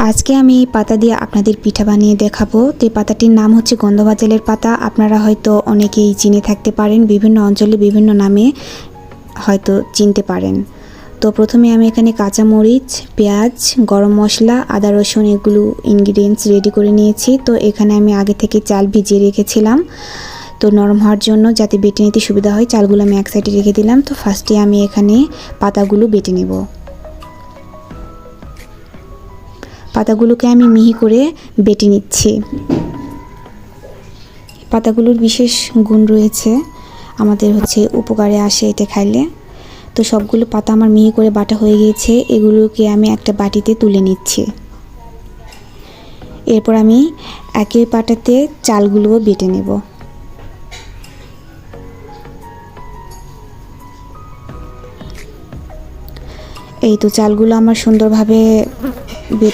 আজকে আমি পাতা দিয়ে আপনাদের পিঠা বানিয়ে দেখাবো। তো এই পাতাটির নাম হচ্ছে গন্ধভাজালের পাতা। আপনারা হয়তো অনেকেই চিনে থাকতে পারেন, বিভিন্ন অঞ্চলে বিভিন্ন নামে হয়তো চিনতে পারেন। তো প্রথমে আমি এখানে কাঁচামরিচ, পেঁয়াজ, গরম মশলা, আদা রসুন এগুলো ইনগ্রিডিয়েন্টস রেডি করে নিয়েছি। তো এখানে আমি আগে থেকে চাল ভিজিয়ে রেখেছিলাম, তো নরম হওয়ার জন্য যাতে বেটে নিতে সুবিধা হয় চালগুলো আমি এক সাইডে রেখে দিলাম। তো ফার্স্টে আমি এখানে পাতাগুলো বেটে নেব। পাতাগুলোকে আমি মিহি করে বেটে নিচ্ছি। পাতাগুলোর বিশেষ গুণ রয়েছে, আমাদের উপকারে আসে এটা খাইলে। তো সবগুলো পাতা আমার মিহি করে বাটা হয়ে গিয়েছে, এগুলোকে আমি একটা বাটিতে তুলে নিচ্ছি। এরপর আমি একই পাটাতে চালগুলোও বেটে নেব। এই তো চালগুলো আমার সুন্দরভাবে